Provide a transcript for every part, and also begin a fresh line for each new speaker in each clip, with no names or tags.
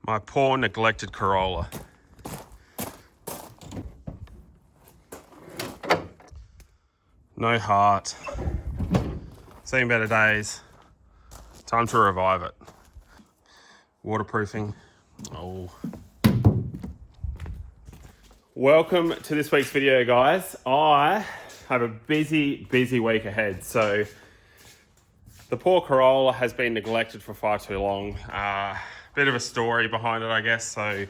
My poor neglected Corolla. No heart. Seen better days. Time to revive it. Waterproofing. Oh. Welcome to this week's video, guys. I have a busy week ahead. So the poor Corolla has been neglected for far too long. Bit of a story behind it, I guess. So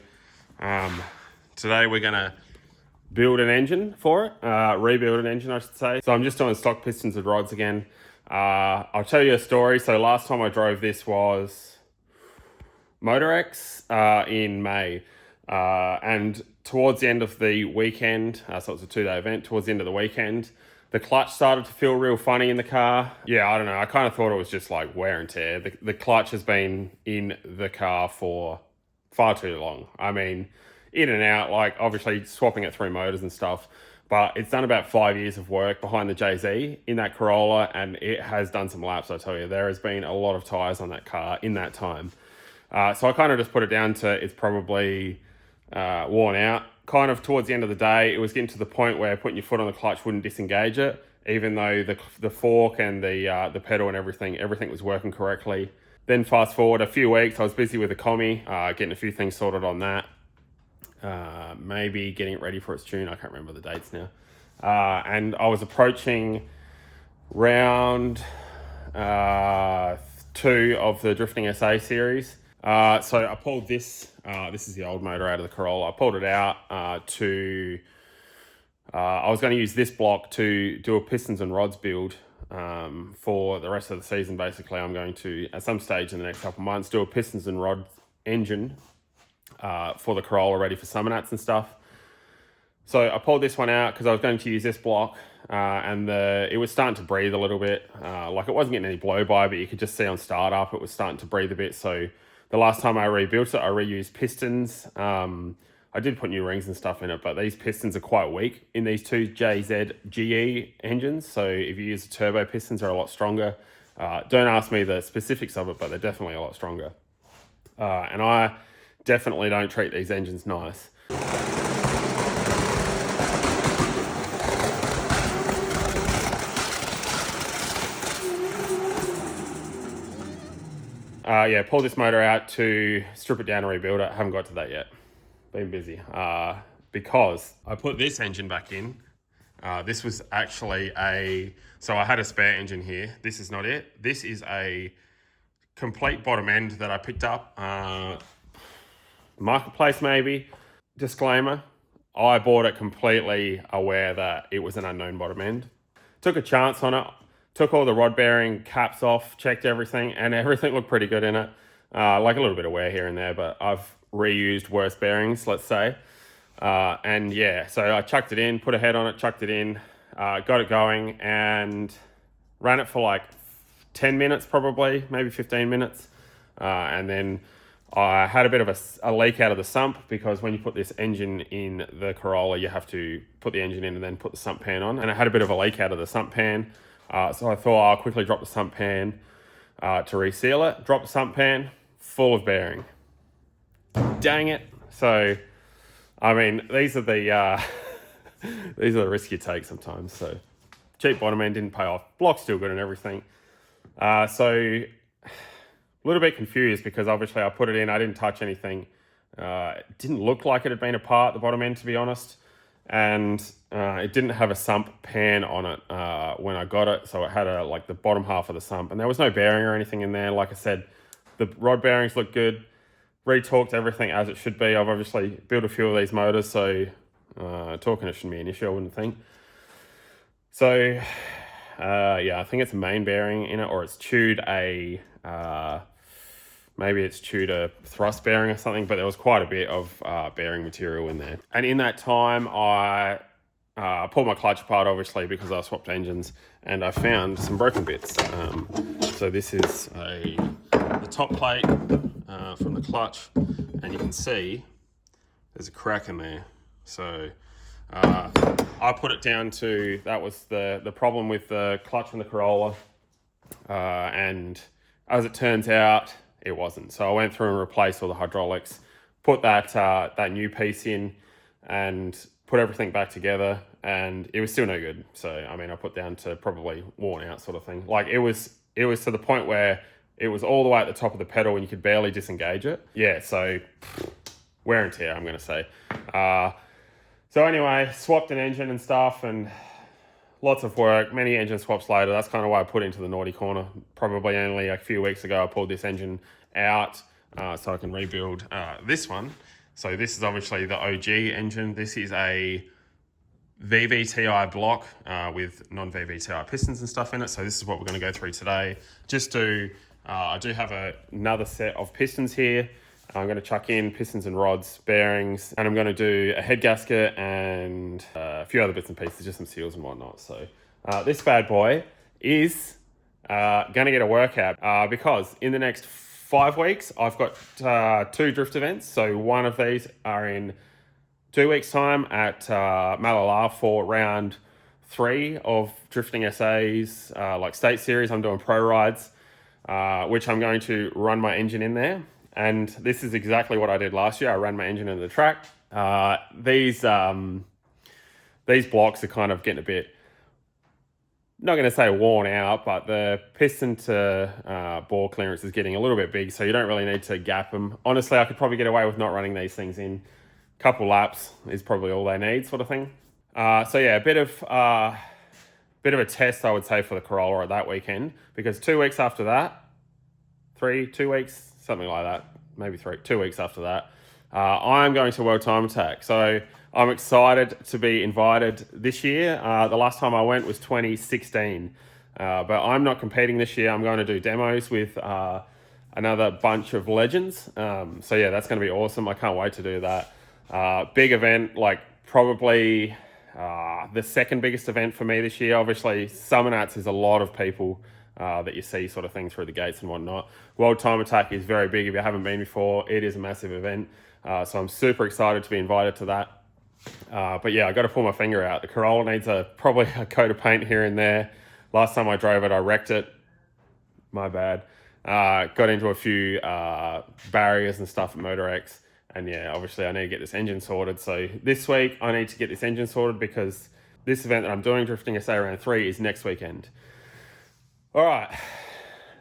today we're gonna build an engine for it, rebuild an engine, I should say. So I'm just doing stock pistons and rods again. I'll tell you a story. So last time I drove this was MotorX in May. And towards the end of the weekend, so it was a 2-day event, towards the end of the weekend, the clutch started to feel real funny in the car. Yeah, I don't know. I kind of thought it was just like wear and tear. The clutch has been in the car for far too long. I mean, in and out, like obviously swapping it through motors and stuff, but it's done about 5 years of work behind the JZ in that Corolla, and it has done some laps, I tell you. There has been a lot of tires on that car in that time. So I kind of just put it down to it's probably worn out. Kind of towards the end of the day, it was getting to the point where putting your foot on the clutch wouldn't disengage it, even though the fork and the pedal and everything was working correctly. Then fast forward a few weeks, I was busy with the commie, getting a few things sorted on that. Maybe getting it ready for its tune. I can't remember the dates now. And I was approaching round 2 of the Drifting SA series. So I pulled this. This is the old motor out of the Corolla. I pulled it out I was going to use this block to do a pistons and rods build for the rest of the season. Basically, I'm going to, at some stage in the next couple of months, do a pistons and rod engine for the Corolla ready for summer nats and stuff. So I pulled this one out because I was going to use this block and it was starting to breathe a little bit. Like it wasn't getting any blow by, but you could just see on startup it was starting to breathe a bit. So the last time I rebuilt it, I reused pistons. I did put new rings and stuff in it, but these pistons are quite weak in these two JZ GE engines. So if you use the turbo pistons, they're a lot stronger. Don't ask me the specifics of it, but they're definitely a lot stronger. And I definitely don't treat these engines nice. Yeah, pulled this motor out to strip it down and rebuild it. Haven't got to that yet. Been busy. Because I put this engine back in. This was actually so I had a spare engine here. This is not it. This is a complete bottom end that I picked up. Marketplace maybe. Disclaimer, I bought it completely aware that it was an unknown bottom end. Took a chance on it. Took all the rod bearing caps off, checked everything, and everything looked pretty good in it. Like a little bit of wear here and there, but I've reused worse bearings, let's say. And yeah, so I chucked it in, put a head on it, chucked it in, got it going, and ran it for like 10 minutes probably, maybe 15 minutes. And then I had a bit of a leak out of the sump, because when you put this engine in the Corolla, you have to put the engine in and then put the sump pan on. And I had a bit of a leak out of the sump pan. So I thought I'll quickly drop the sump pan to reseal it. Drop the sump pan, full of bearing. Dang it. So, I mean, these are the risks you take sometimes. So, cheap bottom end didn't pay off. Block's still good and everything. So, a little bit confused because obviously I put it in, I didn't touch anything. It didn't look like it had been apart, the bottom end, to be honest. And it didn't have a sump pan on it when I got it. So it had like the bottom half of the sump, and there was no bearing or anything in there. Like I said, the rod bearings look good. Retorqued everything as it should be. I've obviously built a few of these motors, so torquing it shouldn't be an issue, I wouldn't think. So yeah, I think it's a main bearing in it, or it's chewed maybe it's chewed a thrust bearing or something, but there was quite a bit of bearing material in there. And in that time, I pulled my clutch apart, obviously, because I swapped engines, and I found some broken bits. So this is the top plate from the clutch, and you can see there's a crack in there. So I put it down to, that was the problem with the clutch from the Corolla, and as it turns out, it wasn't. So I went through and replaced all the hydraulics, put that new piece in and put everything back together, and it was still no good. So I mean, I put down to probably worn out sort of thing. Like it was to the point where it was all the way at the top of the pedal and you could barely disengage it. Yeah, so wear and tear, I'm going to say. So anyway, swapped an engine and stuff, and lots of work, many engine swaps later. That's kind of why I put into the naughty corner. Probably only a few weeks ago, I pulled this engine out so I can rebuild this one. So this is obviously the OG engine. This is a VVTi block with non-VVTi pistons and stuff in it. So this is what we're going to go through today. I do have another set of pistons here. I'm going to chuck in pistons and rods, bearings, and I'm going to do a head gasket and a few other bits and pieces, just some seals and whatnot. So this bad boy is going to get a workout because in the next 5 weeks, I've got 2 drift events. So one of these are in 2 weeks' time at Malala for round 3 of drifting SAs, like state series. I'm doing pro rides, which I'm going to run my engine in there. And this is exactly what I did last year. I ran my engine into the track. These blocks are kind of getting a bit, not going to say worn out, but the piston to bore clearance is getting a little bit big, so you don't really need to gap them. Honestly, I could probably get away with not running these things in. A couple laps is probably all they need, sort of thing. So yeah, a bit of a test, I would say, for the Corolla at that weekend, because 2 weeks after that, 2 weeks, something like that, maybe 2 weeks after that, I'm going to World Time Attack. So I'm excited to be invited this year. The last time I went was 2016, but I'm not competing this year. I'm going to do demos with another bunch of legends. So yeah, that's going to be awesome. I can't wait to do that. Big event, like probably the second biggest event for me this year. Obviously, Summer Nats is a lot of people that you see sort of thing through the gates and whatnot. World Time Attack is very big. If you haven't been before, it is a massive event. So I'm super excited to be invited to that. But yeah, I got to pull my finger out. The Corolla needs probably a coat of paint here and there. Last time I drove it, I wrecked it. My bad. Got into a few barriers and stuff at MotorX. And yeah, obviously I need to get this engine sorted. So this week I need to get this engine sorted because this event that I'm doing, Drifting SA Round 3, is next weekend. All right,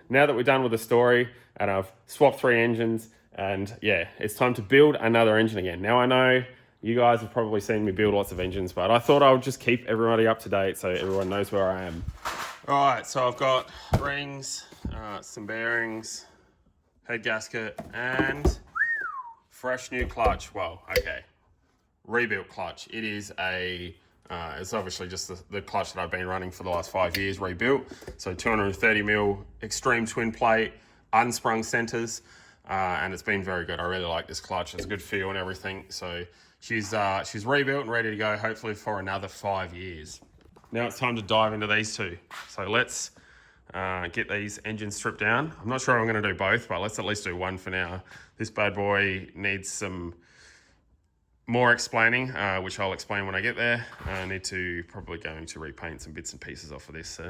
now that we're done with the story and I've swapped 3 engines, and yeah, it's time to build another engine again. Now I know you guys have probably seen me build lots of engines, but I thought I would just keep everybody up to date so everyone knows where I am. All right, so I've got rings, some bearings, head gasket, and fresh new clutch. Well, okay, rebuilt clutch. It is it's obviously just the clutch that I've been running for the last 5 years, rebuilt. So 230mm extreme twin plate, unsprung centers, and it's been very good. I really like this clutch. It's a good feel and everything. So she's rebuilt and ready to go, hopefully for another 5 years. Now it's time to dive into these two. So let's get these engines stripped down. I'm not sure I'm going to do both, but let's at least do one for now. This bad boy needs some more explaining, which I'll explain when I get there. I need to probably going to repaint some bits and pieces off of this.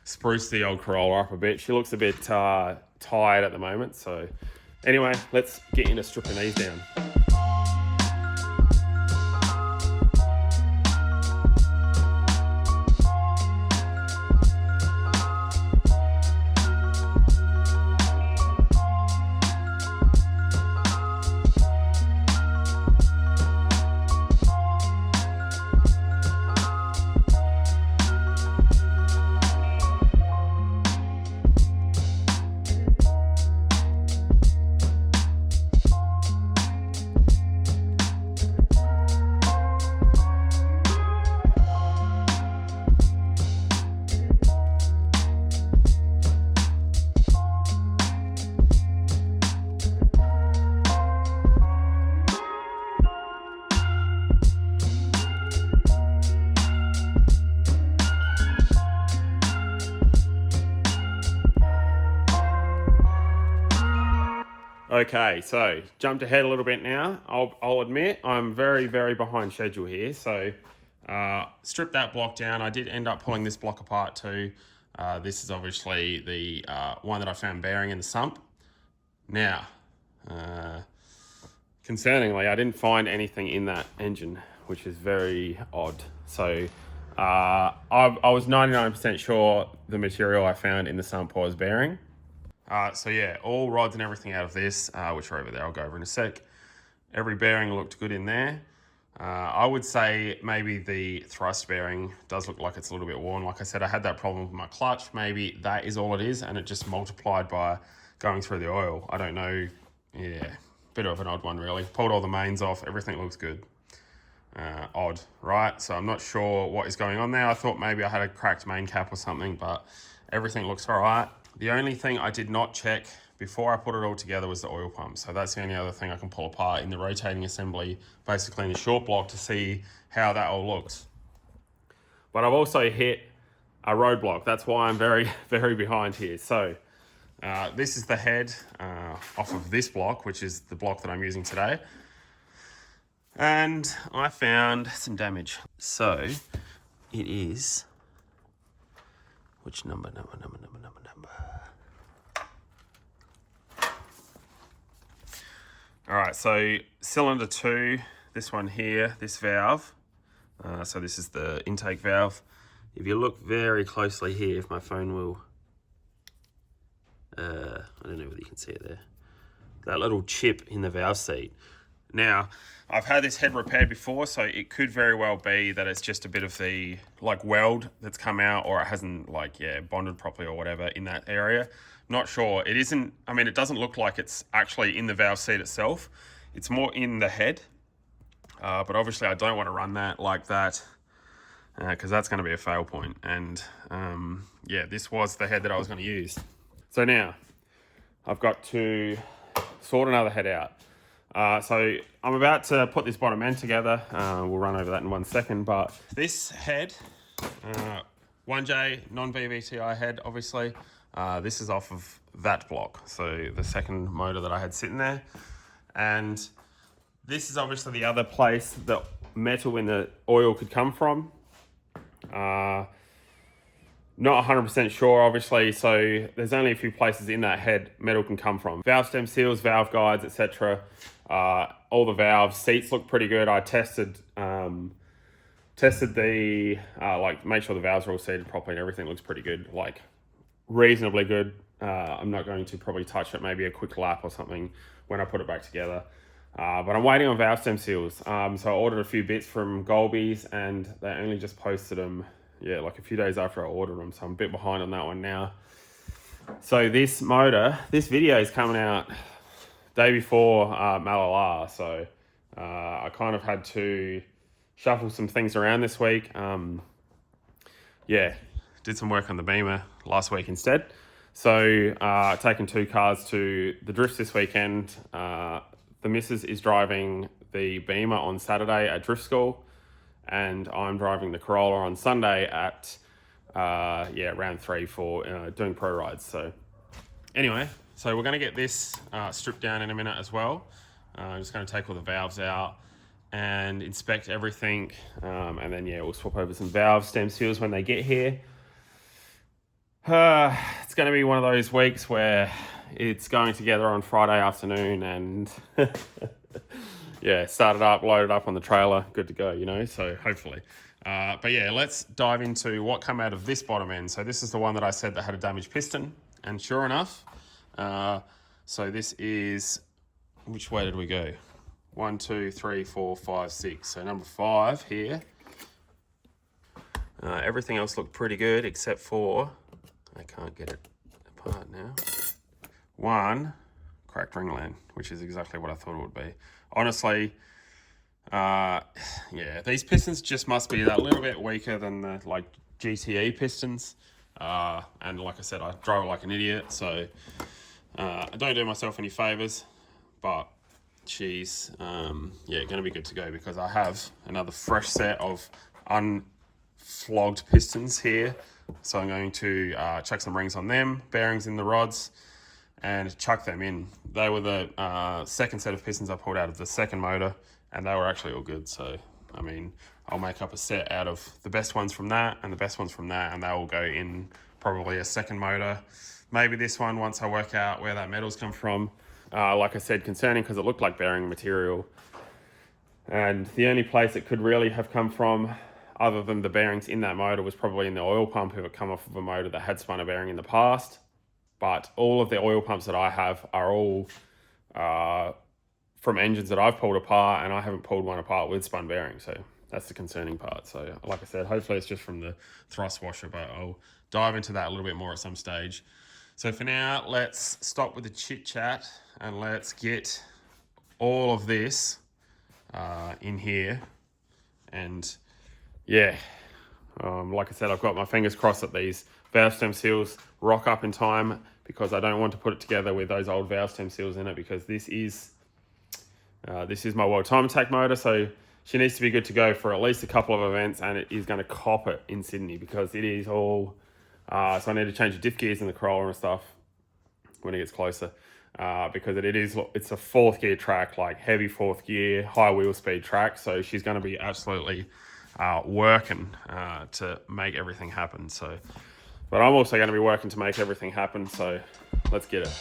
Spruce the old Corolla up a bit. She looks a bit tired at the moment. So anyway, let's get into stripping these down. Okay, so jumped ahead a little bit now. I'll admit I'm very, very behind schedule here. So strip that block down. I did end up pulling this block apart too. This is obviously the one that I found bearing in the sump. Now, concerningly, I didn't find anything in that engine, which is very odd. So I was 99% sure the material I found in the sump was bearing. So yeah, all rods and everything out of this, which are over there, I'll go over in a sec. Every bearing looked good in there. I would say maybe the thrust bearing does look like it's a little bit worn. Like I said, I had that problem with my clutch. Maybe that is all it is, and it just multiplied by going through the oil. I don't know. Yeah, bit of an odd one, really. Pulled all the mains off. Everything looks good. Odd, right? So I'm not sure what is going on there. I thought maybe I had a cracked main cap or something, but everything looks all right. The only thing I did not check before I put it all together was the oil pump. So that's the only other thing I can pull apart in the rotating assembly, basically in the short block, to see how that all looks. But I've also hit a roadblock. That's why I'm very, very behind here. So this is the head off of this block, which is the block that I'm using today. And I found some damage. So it is, which number? All right, so cylinder 2, this one here, this valve. So this is the intake valve. If you look very closely here, if my phone will, I don't know whether you can see it there, that little chip in the valve seat. Now, I've had this head repaired before, so it could very well be that it's just a bit of the weld that's come out, or it hasn't bonded properly or whatever in that area. Not sure. It isn't, I mean, it doesn't look like it's actually in the valve seat itself. It's more in the head. But obviously I don't want to run that like that, because that's going to be a fail point. And yeah, this was the head that I was going to use. So now I've got to sort another head out. So I'm about to put this bottom end together. We'll run over that in 1 second, but this head, 1J non-BVTI head, obviously. This is off of that block, so the second motor that I had sitting there. And this is obviously the other place the metal in the oil could come from. Not 100% sure, obviously, so there's only a few places in that head metal can come from. Valve stem seals, valve guides, etc. All the valves, seats look pretty good. I tested the, make sure the valves are all seated properly and everything looks pretty good, reasonably good. I'm not going to probably touch it, maybe a quick lap or something when I put it back together. But I'm waiting on valve stem seals. So I ordered a few bits from Golby's and they only just posted them, a few days after I ordered them. So I'm a bit behind on that one now. So this motor, this video is coming out day before Malala. So I kind of had to shuffle some things around this week. Did some work on the Beamer last week instead. So taking 2 cars to the drifts this weekend. The missus is driving the Beamer on Saturday at drift school, and I'm driving the Corolla on Sunday at round 3 for doing pro rides. So anyway, so we're going to get this stripped down in a minute as well. I'm just going to take all the valves out and inspect everything, and then we'll swap over some valve stem seals when they get here. It's going to be one of those weeks where it's going together on Friday afternoon and start it up, load it up on the trailer, good to go, so hopefully. But let's dive into what came out of this bottom end. So this is the one that I said that had a damaged piston, and sure enough, so this is, which way did we go? 1, 2, 3, 4, 5, 6. So number 5 here. Everything else looked pretty good except for, I can't get it apart now. 1 cracked ringland, which is exactly what I thought it would be. Honestly, these pistons just must be that little bit weaker than the GTE pistons. And like I said, I drove it like an idiot, so I don't do myself any favors, but she's going to be good to go because I have another fresh set of unflogged pistons here. So I'm going to chuck some rings on them, bearings in the rods, and chuck them in. They were the second set of pistons I pulled out of the second motor, and they were actually all good. So, I mean, I'll make up a set out of the best ones from that and the best ones from that, and they will go in probably a second motor. Maybe this one once I work out where that metal's come from. like I said, concerning because it looked like bearing material. And the only place it could really have come from, other than the bearings in that motor, was probably in the oil pump if it come off of a motor that had spun a bearing in the past. But all of the oil pumps that I have are all from engines that I've pulled apart, and I haven't pulled one apart with spun bearings. So that's the concerning part. So like I said, hopefully it's just from the thrust washer, but I'll dive into that a little bit more at some stage. So for now, let's stop with the chit chat and let's get all of this in here. And yeah, like I said, I've got my fingers crossed that these valve stem seals rock up in time, because I don't want to put it together with those old valve stem seals in it, because this is my World Time Attack motor. So she needs to be good to go for at least a couple of events, and it is going to cop it in Sydney, because it is all, so I need to change the diff gears in the Corolla and stuff when it gets closer, because it's a fourth gear track, like heavy fourth gear, high wheel speed track. So she's going to be absolutely working to make everything happen. So, but I'm also going to be working to make everything happen. So let's get it.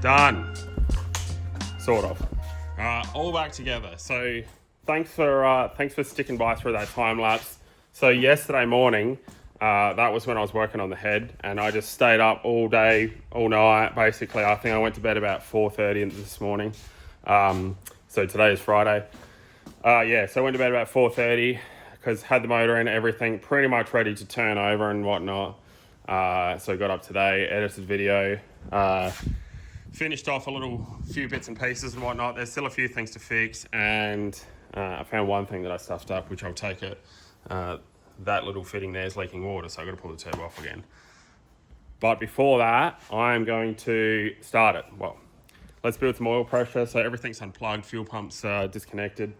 Done. Sort of. All back together. So thanks for sticking by through that time lapse. So yesterday morning, that was when I was working on the head, and I just stayed up all day, all night. Basically, I think I went to bed about 4:30 this morning. So today is Friday. So I went to bed about 4:30. because had the motor in, everything pretty much ready to turn over and whatnot. So got up today, edited video, finished off a few bits and pieces and whatnot. There's still a few things to fix, and I found one thing that I stuffed up, which I'll take it. That little fitting there is leaking water, so I've got to pull the turbo off again. But before that, I'm going to start it. Well, let's build some oil pressure. So everything's unplugged, fuel pumps disconnected.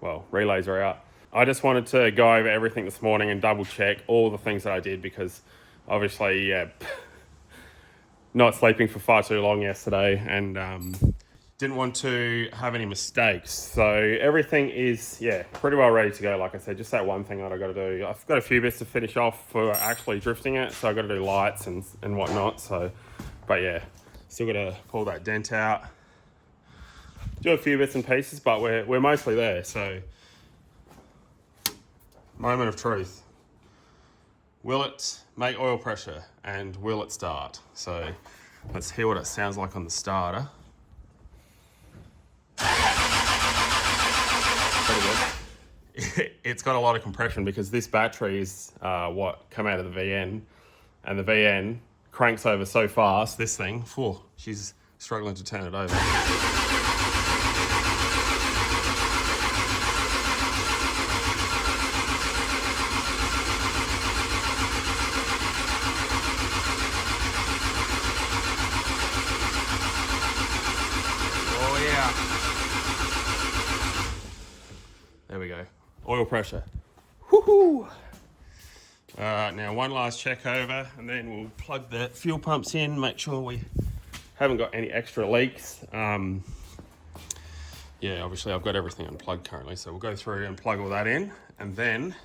Well, relays are out. I just wanted to go over everything this morning and double check all the things that I did, because obviously, not sleeping for far too long yesterday, and didn't want to have any mistakes. So everything is, pretty well ready to go. Like I said, just that one thing that I got to do. I've got a few bits to finish off for actually drifting it, so I got to do lights and whatnot. So, but yeah, still got to pull that dent out, do a few bits and pieces, but we're mostly there. So, moment of truth. Will it make oil pressure, and will it start? So let's hear what it sounds like on the starter. It's got a lot of compression because this battery is what come out of the VN, and the VN cranks over so fast. This thing, she's struggling to turn it over. Oh yeah. There we go. Oil pressure. Woohoo! Now one last check over, and then we'll plug the fuel pumps in, make sure we haven't got any extra leaks. Yeah, obviously I've got everything unplugged currently, so we'll go through and plug all that in, and then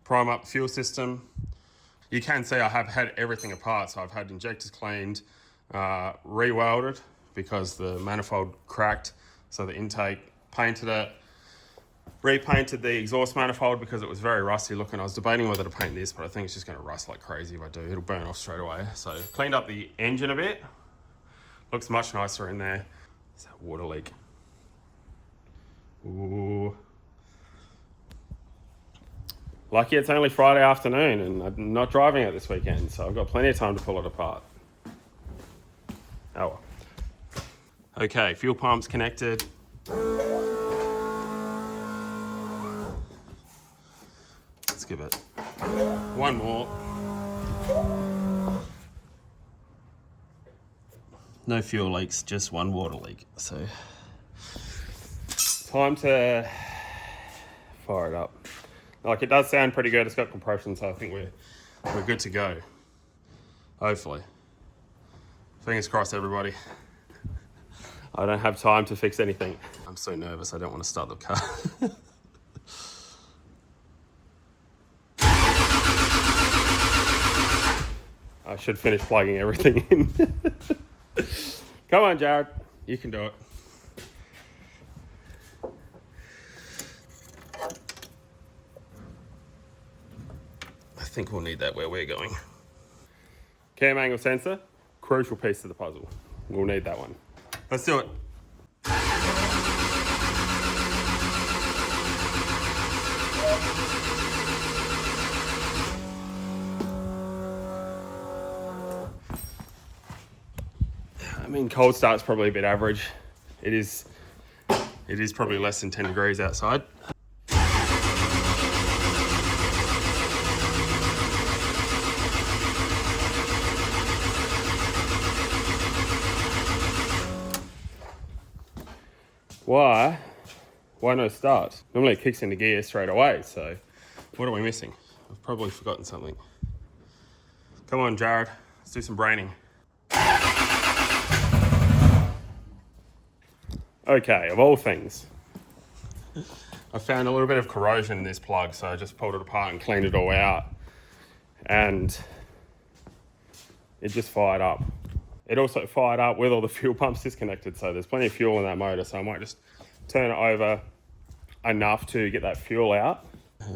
prime up the fuel system. You can see I have had everything apart, so I've had injectors cleaned, re-welded because the manifold cracked, so the intake, painted it, repainted the exhaust manifold because it was very rusty looking. I was debating whether to paint this, but I think it's just going to rust like crazy if I do. It'll burn off straight away. So cleaned up the engine a bit. Looks much nicer in there. It's that water leak. Ooh. Lucky it's only Friday afternoon and I'm not driving it this weekend, so I've got plenty of time to pull it apart. Oh well. Okay, fuel pump's connected. Let's give it one more. No fuel leaks, just one water leak. So time to fire it up. Like, it does sound pretty good. It's got compression, so I think we're good to go. Hopefully. Fingers crossed, everybody. I don't have time to fix anything. I'm so nervous, I don't want to start the car. I should finish plugging everything in. Come on, Jared. You can do it. I think we'll need that where we're going. Cam angle sensor, crucial piece of the puzzle. We'll need that one. Let's do it. I mean, cold start's probably a bit average. It is probably less than 10 degrees outside. Why no start? Normally it kicks into gear straight away, so what are we missing? I've probably forgotten something. Come on, Jared, let's do some braining. Okay, of all things, I found a little bit of corrosion in this plug, so I just pulled it apart and cleaned it all out, and it just fired up. It also fired up with all the fuel pumps disconnected, so there's plenty of fuel in that motor, so I might just turn it over enough to get that fuel out.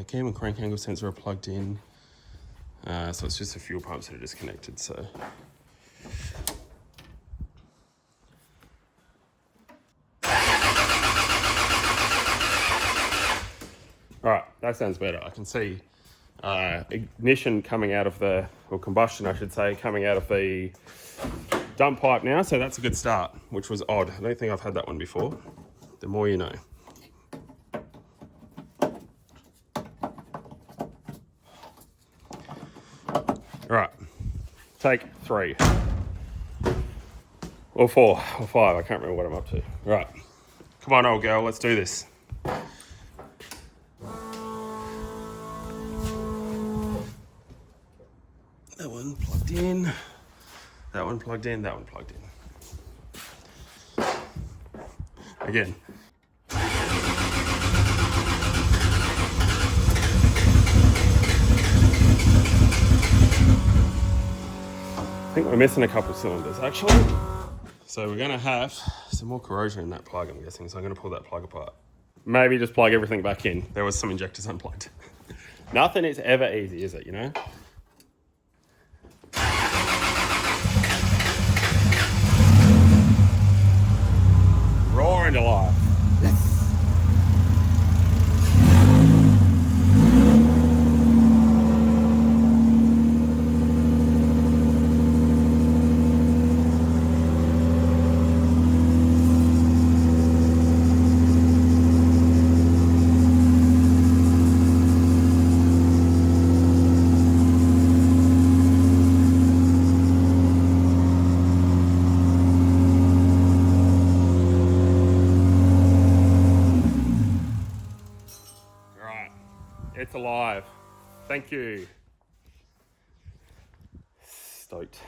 Cam and crank angle sensor are plugged in, so it's just the fuel pumps that are disconnected, so. All right, that sounds better. I can see ignition coming out of the, or combustion I should say, coming out of the dump pipe now, so that's a good start, which was odd. I don't think I've had that one before. The more you know. All right, take 3. Or 4, or 5, I can't remember what I'm up to. Right, come on old girl, let's do this. That one plugged in, that one plugged in, that one plugged in. Again. I think we're missing a couple cylinders actually. So we're gonna have some more corrosion in that plug, I'm guessing, so I'm gonna pull that plug apart. Maybe just plug everything back in. There was some injectors unplugged. Nothing is ever easy, is it, you know? Roar into life. Yes. It's alive. Thank you. Stoked.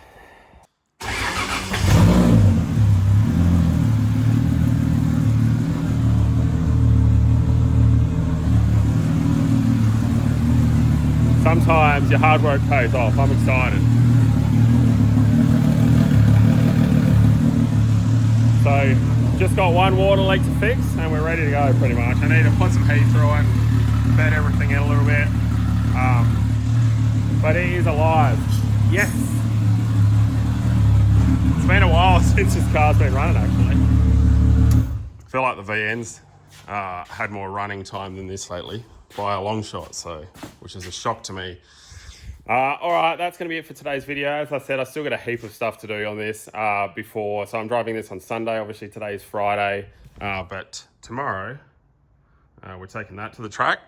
Sometimes your hard work pays off. I'm excited. So, just got one water leak to fix and we're ready to go pretty much. I need to put some heat through it, bed everything in a little bit, but it is alive. Yes. It's been a while since this car's been running actually. I feel like the VN's had more running time than this lately by a long shot, so, which is a shock to me. All right, that's going to be it for today's video. As I said, I still got a heap of stuff to do on this before. So I'm driving this on Sunday. Obviously, today is Friday. But tomorrow, we're taking that to the track.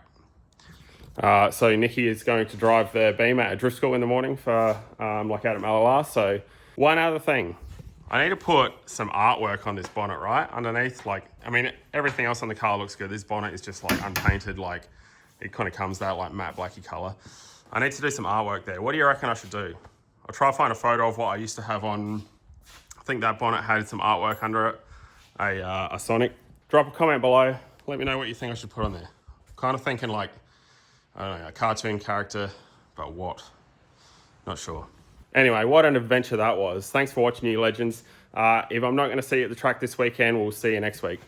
So Nikki is going to drive the Beamer at drift school in the morning for like out at Malala. So one other thing. I need to put some artwork on this bonnet, right? Underneath, like, I mean, everything else on the car looks good. This bonnet is just like unpainted, like it kind of comes that like matte blacky color. I need to do some artwork there. What do you reckon I should do? I'll try to find a photo of what I used to have on. I think that bonnet had some artwork under it, a Sonic. Drop a comment below. Let me know what you think I should put on there. Kind of thinking like, I don't know, a cartoon character, but what? Not sure. Anyway, what an adventure that was. Thanks for watching, you legends. If I'm not going to see you at the track this weekend, we'll see you next week.